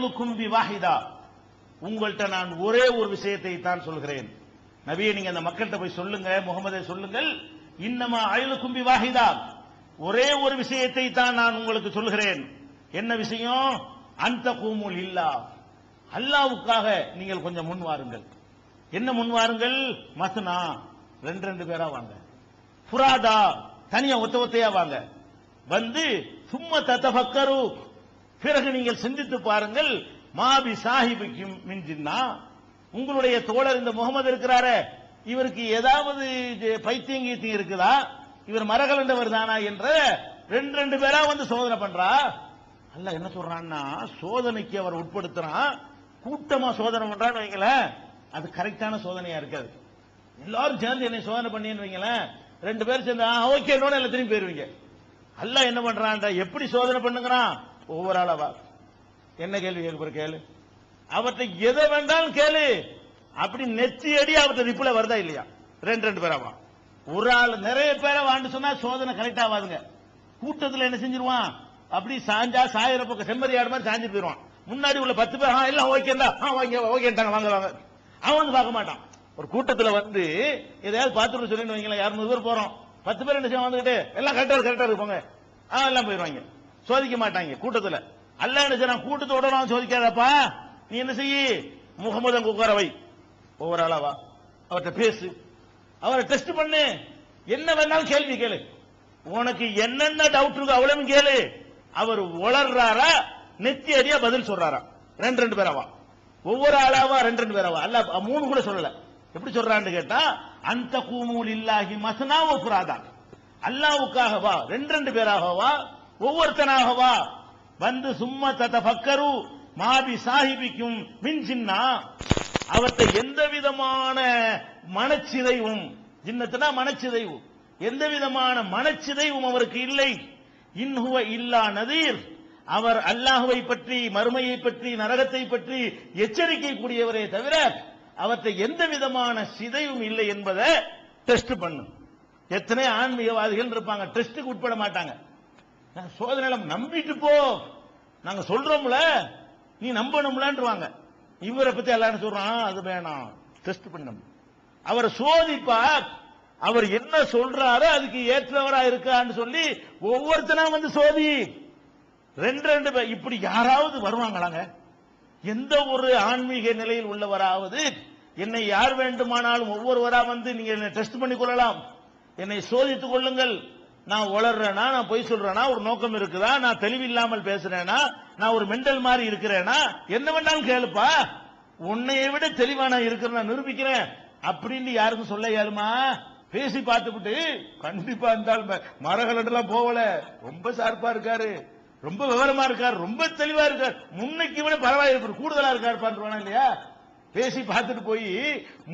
அயலுக்கும் பிவாஹிதா, உங்கள்கிட்ட நான் ஒரே ஒரு விஷயத்தை தான் சொல்கிறேன். நபியே, நீங்க அந்த மக்கள்கிட்ட போய் சொல்லுங்க, முகமதே சொல்லுங்கள், இன்னமா அயலுக்கும் பிவாஹிதா, ஒரே ஒரு விஷயத்தை தான் நான் உங்களுக்கு சொல்கிறேன். என்ன விஷயம்? அந்த கூமுல் இல்லா, அல்லாவுக்காக நீங்கள் கொஞ்சம் முன் வாருங்கள். என்ன முன் வாருங்கள்? மஸ்னா, ரெண்டு ரெண்டு பேரா வாங்க. ஃபுராதா, தனியா ஒத்த ஒத்தையா வாங்க. வந்து சும்மா தத்தஃபக்கரு, பிறகு நீங்கள் சிந்தித்து பாருங்கள். மாபி சாஹிபிக்கும் மின் ஜின்னா, உங்களுடைய தோழர் இந்த முகமது இருக்கிறாரே, இவருக்கு ஏதாவது பைத்தியம் கீத்தியம் இருக்குதா, இவர் மரகலண்டவர் தானா என்ற ரெண்டு ரெண்டு பேரா வந்து சோதனை பண்றா. அல்லாஹ் என்ன சொல்றான்னா, சோதனைக்கு அவர் உட்படுத்துறான். கூட்டமா சோதனை பண்றான்னு வைங்களேன், அது கரெக்டான சோதனையா இருக்காது. எல்லாரும் சேர்ந்து என்னை சோதனை பண்ணின்னு வைங்களேன், ரெண்டு பேரும் சேர்ந்து ஓகே எல்லாம் திரும்பி போயிருவீங்க. அல்லாஹ் என்ன பண்றான், எப்படி சோதனை பண்ணுங்கிறான்? ஒவ்வொரு ஆளவா என்ன கேள்வி கேட்க கேளு, அவர்கிட்ட எதை வேண்டாலும் கேளு, அப்படி நெச்சி அடி அவர்கிட்ட ரிப்ளை வருதா இல்லையா? ரெண்டு ரெண்டு பேராவா. ஒரு ஆள் நிறைய பேரை வாண்டு சொன்னா சோதனை கரெக்ட் ஆகாதுங்க. கூட்டத்தில் என்ன செஞ்சிருவான், அப்படி சாஞ்சா சாயிர பக்கம் செம்மறி ஆடு மாதிரி சாஞ்சு போயிருவான். முன்னாடி உள்ள 10 பேர் எல்லாம் ஓகேண்டா, ஓகேட்டாங்க, வாங்க வாங்க, அவன் வந்து பார்க்க மாட்டான். ஒரு கூட்டத்தில் வந்து எதையாவது பார்த்துட்டு சொல்லிட்டு வைங்களேன், 200 பேர் போறோம், 10 பேர் என்ன செய்வான், வந்துகிட்டு எல்லாம் கரெக்டா இருப்பாங்க, எல்லாம் போயிருவாங்க, சோதிக்க மாட்டாங்க கூட்டத்தில். அல்லாஹ் என்ன செய்றான், கூட்டத்தோட சோதிக்காதப்பா, நீ என்ன செய்ய, முகமது அங்க உட்கார வை, ஒவ்வொரு ஆளாவா அவர்கிட்ட பேசு, அவரை டெஸ்ட் பண்ணு, என்ன வேணாலும் கேள்வி கேளு, உனக்கு என்னென்ன டவுட் இருக்கு அவ்வளவு கேளு. அவர் உளர்றாரா, நெத்தி அடியா பதில் சொல்றாரா? ரெண்டு ரெண்டு பேராவா, ஒவ்வொரு ஆளாவா ரெண்டு ரெண்டு பேராவா? அல்ல 3 கூட சொல்லல. எப்படி சொல்றான்னு கேட்டா, அந்த கூமூல் இல்லாஹி மஸ்னா வ ஃபுராதா, அல்லாஹ்வுக்காகவா ரெண்டு ரெண்டு பேராகவா, ஒவ்வொருத்தனாகவா வந்து சும்மா தத்தஃபக்கரு மாபி சாஹிபிக்கும் மின் ஜின்னா, அவர்கிட்ட எந்த விதமான மனச்சிதைவும், ஜின்னத்துனா மனச்சிதைவு, எந்த விதமான மனச்சிதைவும் அவருக்கு இல்லை. இன்ஹுவ இல்லா நதீர், அவர் அல்லாஹுவை பற்றி, மறுமையை பற்றி, நரகத்தை பற்றி எச்சரிக்கை கூடியவரே தவிர அவர்கிட்ட எந்த விதமான சிதைவும் இல்லை என்பதை டெஸ்ட் பண்ணும். எத்தனை ஆன்மீகவாதிகள் இருப்பாங்க, டெஸ்டுக்கு உட்பட மாட்டாங்க. சோதனை நம்பிட்டு போ, நாங்க சொல்றோம்ல, நீ நம்பணும்லன்றாங்க. இவரை பத்தி எல்லாரும் சொல்றான், அது வேணாம், டெஸ்ட் பண்ணும். அவரை சோதிப்பா, அவர் என்ன சொல்றாரோ அதுக்கு ஏற்றவரா இருக்கான்னு சொல்லி ஒவ்வொருத்தனா வந்து சோதி. ரெண்டு ரெண்டு பேர் இப்படி யாராவது வருவாங்களாங்க? எந்த ஒரு ஆன்மீக நிலையில் உள்ளவராவது, என்னை யார் வேண்டுமானாலும் ஒவ்வொருவரா வந்து நீங்க என்னை டெஸ்ட் பண்ணி கொள்ளலாம், என்னை சோதித்துக் கொள்ளுங்கள், நான் உளர்றேனா, நான் பொய் சொல்றேனா, ஒரு நோக்கம் இருக்குதா, நான் தெளிவில்லாமல் பேசுறேனா, நான் ஒரு மெண்டல் மாதிரி இருக்கிறேனா, என்ன வேண்டாலும் கேளுப்பா, உன்னையை விட தெளிவா நான் இருக்கிறேன், நிரூபிக்கிறேன் அப்படின்னு யாருக்கும் சொல்ல இயலுமா? பேசி பார்த்துவிட்டு கண்டிப்பா இருந்தாலும் மரகலண்டெல்லாம் போகல, ரொம்ப ஷார்ப்பா இருக்காரு, ரொம்ப விவரமா இருக்காரு, ரொம்ப தெளிவா இருக்காரு, முன்னைக்கு விட பரவாயில்லை, கூடுதலா இருக்காரு பண்றானா இல்லையா? பேசி பார்த்துட்டு போய்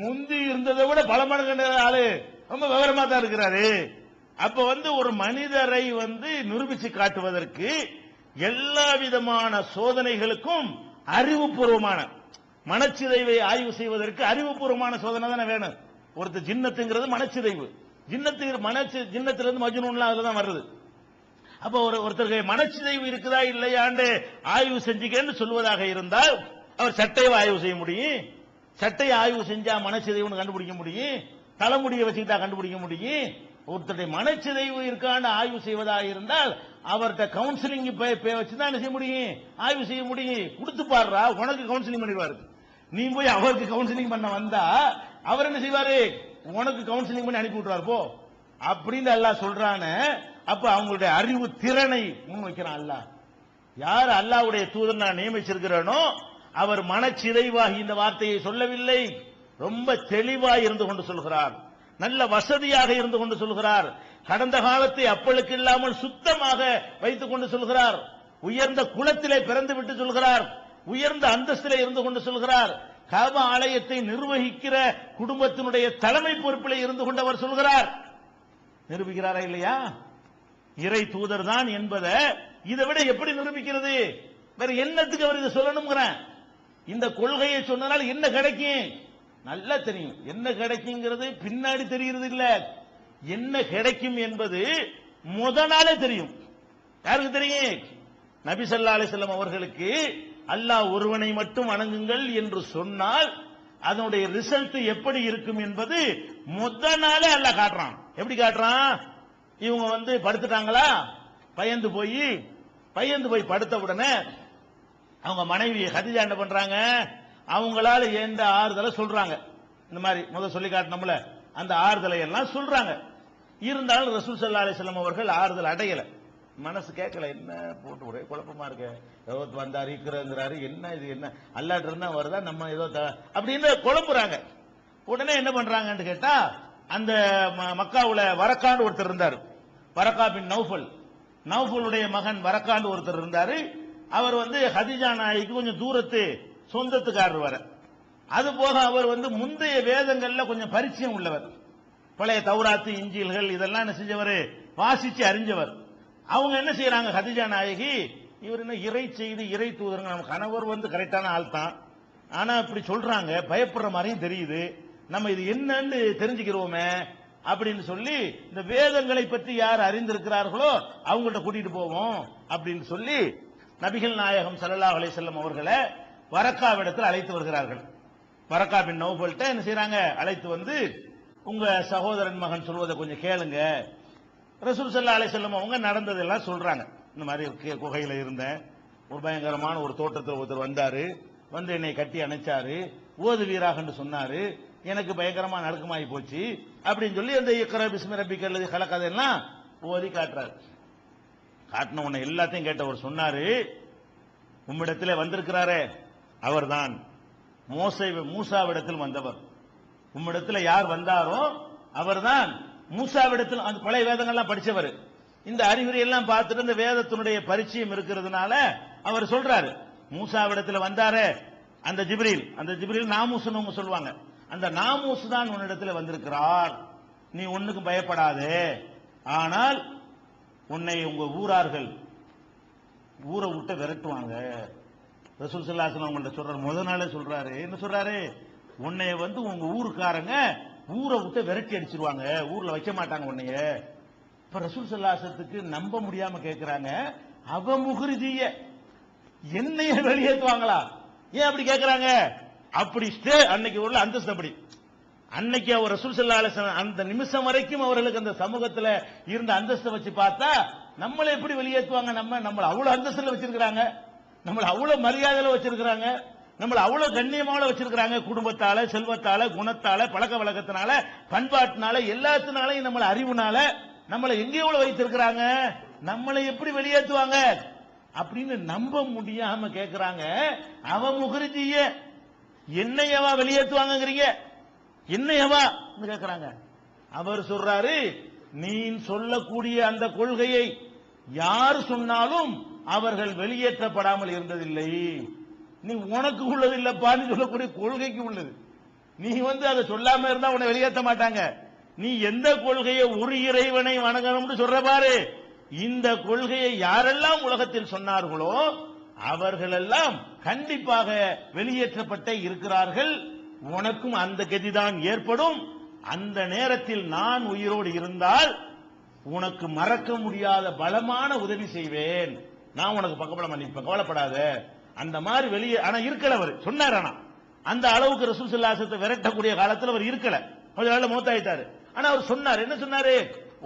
முந்தி இருந்ததை விட பல மடங்கு ஆளு ரொம்ப விவரமா தான் இருக்கிறாரு. அப்ப வந்து ஒரு மனிதரை வந்து நிரூபிச்சு காட்டுவதற்கு எல்லா விதமான சோதனைகளுக்கும் அறிவுபூர்வமான, மனச்சிதைவை ஆய்வு செய்வதற்கு அறிவுபூர்வமான சோதனை தானே வேணும். ஒருத்தர் ஜின்னத்துங்கிறது மனச்சிதைவு, ஜின்னத்திலிருந்து மஜ்னூன்லாம் அதுதான் வருது. அப்ப ஒருத்தருக்கு மனச்சிதைவு இருக்குதா இல்லையாண்டு ஆய்வு செஞ்சுக்கன்னு சொல்வதாக இருந்தால் அவர் சட்டையை ஆய்வு செய்ய முடியும். சட்டையை ஆய்வு செஞ்சா மனச்சிதைவுன்னு கண்டுபிடிக்க முடியும், தலைமுடியை வச்சுக்கிட்டா கண்டுபிடிக்க முடியும். ஒருத்தருடைய மனச்சிதைவு இருக்கான்னு ஆய்வு செய்வதாக இருந்தால் அவர்கிட்ட கவுன்சிலிங் வச்சுதான் என்ன செய்ய முடியும், ஆய்வு செய்ய முடியும். கொடுத்து பாடுறா, உனக்கு கவுன்சிலிங் பண்ணிடுவாரு. நீ போய் அவருக்கு கவுன்சிலிங் பண்ண வந்தா அவர் என்ன செய்வாரு, உனக்கு கவுன்சிலிங் பண்ணி அனுப்பி விட்டுறாரு போ அப்படின்னு அல்லாஹ் சொல்றானே. அப்ப அவங்களுடைய அறிவு திறனை முன் வைக்கிறான் அல்லாஹ். யார் அல்லாஹ்வுடைய தூதர் நான் நியமிச்சிருக்கிறேனோ அவர் மனச்சிதைவாகி இந்த வார்த்தையை சொல்லவில்லை, ரொம்ப தெளிவாக இருந்து கொண்டு சொல்கிறார், நல்ல வசதியாக இருந்து கொண்டு சொல்கிறார், கடந்த காலத்தை அப்பளுக்கு இல்லாமல் சுத்தமாக வைத்துக் கொண்டு சொல்கிறார், உயர்ந்த குலத்திலே பிறந்து விட்டு சொல்கிறார், உயர்ந்த அந்தஸ்திலே இருந்து கொண்டு சொல்கிறார், காபா ஆலயத்தை நிர்வகிக்கிற குடும்பத்தினுடைய தலைமை பொறுப்பிலே இருந்து கொண்டு அவர் சொல்கிறார். நிரூபிக்கிறாரா இல்லையா? இறை தூதர் தான் என்பதை இதை விட எப்படி நிரூபிக்கிறது? வேற என்னத்துக்கு அவர் இதை சொல்லணுங்கிற? இந்த கொள்கையை சொன்னால் என்ன கிடைக்கும் நல்லா தெரியும். என்ன கிடைக்குங்கிறது பின்னாடி தெரிகிறது இல்ல, என்ன கிடைக்கும் என்பது முத நாளே தெரியும். யாருக்கு தெரியும்? நபி ஸல்லல்லாஹு அலைஹி வஸல்லம் அவர்களுக்கு அல்லாஹ் ஒருவனை மட்டும் வணங்குங்கள் என்று சொன்னால் அதனுடைய ரிசல்ட் எப்படி இருக்கும் என்பது முத நாளே அல்லாஹ் காட்டுறான். எப்படி காட்டுறான்? இவங்க வந்து படுத்துட்டாங்களா, பயந்து போய் படுத்த உடனே அவங்க மனைவி ஹதீஜா என்ன பண்றாங்க, அவங்களால எந்த ஆறுதலை சொல்றாங்க. இந்த மாதிரி முதல் சொல்லி காட்டினோம்ல, அந்த ஆறுதலை எல்லாம் சொல்றாங்க. இருந்தாலும் ரசூல் ஸல்லல்லாஹு அலைஹி வஸல்லம் அவர்கள் ஆறுதல் அடையல. மனசு கேட்கல, என்ன போட்டு ஒரே குழப்பமா இருக்கு, ஏதோ வந்தாரு இருக்கிறாரு, என்ன இது, என்ன அல்லாஹ் இருந்தா வருதா, நம்ம ஏதோ அப்படின்னு குழப்புறாங்க. உடனே என்ன பண்றாங்கன்னு கேட்டா, அந்த மக்காவுல வரக்காண்டு ஒருத்தர் இருந்தார், வரக்கா பின் நௌஃபலுடைய மகன் வரக்காண்டு ஒருத்தர் இருந்தாரு. அவர் வந்து ஹதீஜா நாய்க்கு கொஞ்சம் தூரத்து சொந்தத்துக்காரர் வர. அது போக அவர் வந்து முந்தைய வேதங்கள்ல கொஞ்சம் பரிச்சயம் உள்ளவர், பழைய தௌராத்து இஞ்சில்கள் இதெல்லாம் என்ன செஞ்சவர், வாசிச்சு அறிஞ்சவர். அவங்க என்ன செய்யறாங்க, ஹதீஜா நாயகி இவர் என்ன இறை செய்தி இறை தூதருங்க, நம்ம கணவர் வந்து கரெக்டான ஆள் தான், ஆனா இப்படி சொல்றாங்க, பயப்படுற மாதிரியும் தெரியுது, நம்ம இது என்னன்னு தெரிஞ்சுக்கிறோமே அப்படின்னு சொல்லி இந்த வேதங்களை பற்றி யார் அறிந்திருக்கிறார்களோ அவங்கள்ட்ட கூட்டிட்டு போவோம் அப்படின்னு சொல்லி நபிகள் நாயகம் ஸல்லல்லாஹு அலைஹி வஸல்லம் அவர்களை வரக்காவிடத்தில் அழைத்து வருகிறார்கள். வரக்கா பின் நௌஃபல்ட்ட என்ன செய்யறாங்க, அழைத்து வந்து உங்க சகோதரன் மகன் சொல்வதை கொஞ்சம் கேளுங்க. ரசூல் ஸல்லல்லாஹு அலைஹி வஸல்லம் அவங்க நடந்ததெல்லாம் சொல்றாங்க. இந்த மாதிரி குகையில இருந்தேன், ஒரு பயங்கரமான ஒரு தோட்டத்தில் ஒருத்தர் வந்தாரு, வந்து என்னை கட்டி அணைச்சாரு, ஓது வீராகன்னு சொன்னாரு, எனக்கு பயங்கரமா நடுக்கமாயி போச்சு அப்படின்னு சொல்லி அந்த இக்ரா பிஸ்மி ரப்பிக்கல் லதீ கலக் அதெல்லாம் ஓதி காட்டுறாரு. காட்டின உடனே எல்லாத்தையும் கேட்டவர் சொன்னாரு, உம்மிடத்திலே வந்திருக்கிறாரே அவர்தான் மூசாவிடத்தில் வந்தவர். உம்மிடத்தில் யார் வந்தாரோ அவர்தான் மூசாவிடத்தில், அந்த பழைய வேதங்கள்லாம் படிச்சவர். இந்த அறிகுறி எல்லாம் பார்த்துட்டு இந்த வேதத்தினுடைய பரிச்சயம் இருக்கிறதுனால அவர் சொல்றாரு, மூசாவிடத்தில் வந்தாரே அந்த ஜிப்ரீல் நாமூஸ்னு சொல்லுவாங்க, அந்த நாமூஸ் தான் உன்னிடத்தில் வந்திருக்கிறார், நீ ஒண்ணுக்கும் பயப்படாதே, ஆனால் உன்னை உங்க ஊரார்கள் ஊரை விட்டு விரட்டுவாங்க. ரசூல் ஸல்லல்லாஹு அலைஹி வஸல்லம் அவங்கள்ட்ட சொல்றாரு, முத நாளே சொல்றாரு, என்ன சொல்றாரு, உன்னை வந்து உங்க ஊருக்காரங்க ஊரை விட்டு விரட்டி அடிச்சிருவாங்க, ஊர்ல வைக்க மாட்டாங்க உன்னைய. இப்ப ரசூல் ஸல்லல்லாஹு அலைஹி வஸல்லத்துக்கு நம்ப முடியாம கேட்கிறாங்க, அவ முஹ்ரிஜிய என்னைய வெளியேற்றுவாங்களா, ஏன் அப்படி கேட்கிறாங்க? அப்படி அன்னைக்கு உள்ள அந்தஸ்து அப்படி. அன்னைக்கு அவர் ரசூல் ஸல்லல்லாஹு அலைஹி வஸல்லம் அந்த நிமிஷம் வரைக்கும் அவர்களுக்கு அந்த சமூகத்துல இருந்த அந்தஸ்தை வச்சு பார்த்தா நம்மளை எப்படி வெளியேற்றுவாங்க, நம்மள அவ்வளவு அந்தஸ்துல வச்சிருக்கிறாங்க, நம்மள அவ்வளவு மரியாதையில வச்சிருக்கிறாங்க, நம்மள அவ்வளவு கண்ணியமாக வச்சிருக்கிறாங்க, குடும்பத்தால செல்வத்தால குணத்தால பழக்க வழக்கத்தினால பண்பாட்டினால எல்லாத்தினாலையும் நம்மள அறிவுனால நம்மளை எங்கேயோ வைத்திருக்கிறாங்க, நம்மளை எப்படி வெளியேற்றுவாங்க அப்படின்னு நம்ப முடியாம கேட்கிறாங்க. அவ முஹ்ரிஜிய என்னையவா வெளியேற்றுவாங்கிறீங்க, என்னையவா கேட்கிறாங்க. அவர் சொல்றாரு, நீ சொல்லக்கூடிய அந்த கொள்கையை யார் சொன்னாலும் அவர்கள் வெளியேற்றப்படாமல் இருந்ததில்லை, நீ உனக்கு உள்ளது இல்லப்பான்னு சொல்லக்கூடிய கொள்கைக்கு உள்ளது, நீ வந்து அதை சொல்லாம இருந்தா உன்னை வெளியேற்ற மாட்டாங்க. நீ எந்த கொள்கையை ஒரு இறைவனை வணங்கணும்னு சொல்ற பாரு, இந்த கொள்கையை யாரெல்லாம் உலகத்தில் சொன்னார்களோ அவர்களெல்லாம் கண்டிப்பாக வெளியேற்றப்பட்டே இருக்கிறார்கள், உனக்கும் அந்த கதிதான் ஏற்படும். அந்த நேரத்தில் நான் உயிரோடு இருந்தால் உனக்கு மறக்க முடியாத பலமான உதவி செய்வேன், நான் உனக்கு பக்கபலம் பண்ணிப்பேன், கவலைப்படாத. அந்த மாதிரி வெளியே ஆனா இருக்கல, அவர் சொன்னார், ஆனா அந்த அளவுக்கு ரசூல் ஸல்லல்லாஹு அலைஹி வஸல்லம் விரட்டக்கூடிய காலத்தில் அவர் இருக்கல, கொஞ்ச நாள்ல மௌத்தாயிட்டாரு. ஆனா அவர் சொன்னார், என்ன சொன்னாரு,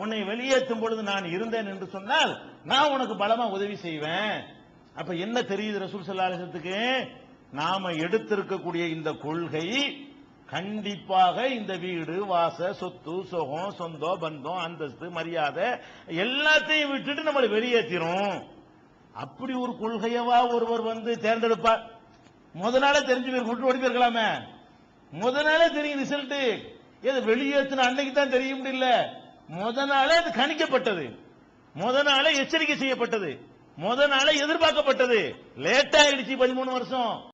உன்னை வெளியேற்றும் பொழுது நான் இருந்தேன் என்று சொன்னால் நான் உனக்கு பலமா உதவி செய்வேன். அப்ப என்ன தெரியுது ரசூல் ஸல்லல்லாஹு அலைஹி வஸல்லத்துக்கு, நாம எடுத்திருக்கக்கூடிய இந்த கொள்கை கண்டிப்பாக இந்த வீடு வாச சொத்து சுகம் சொந்தம் பந்தம் அந்தஸ்து மரியாதை எல்லாத்தையும் விட்டுட்டு நம்மளை வெளியேற்றிரும். அப்படி ஒரு கொள்கையவா ஒருவர் வந்து தேர்ந்தெடுப்பார்? முத நாளே தெரிஞ்சு போய் ஓடி போயிருக்கலாமே, முத நாளே தெரியும் ரிசல்ட், ஏது வெளியேற்றின அன்னைக்கு தான் தெரிய முடியல, முத நாளே அது கணிக்கப்பட்டது, முத நாளே எச்சரிக்கை செய்யப்பட்டது, முத நாளே எதிர்பார்க்கப்பட்டது, லேட் ஆயிடுச்சு 13 வருஷம்.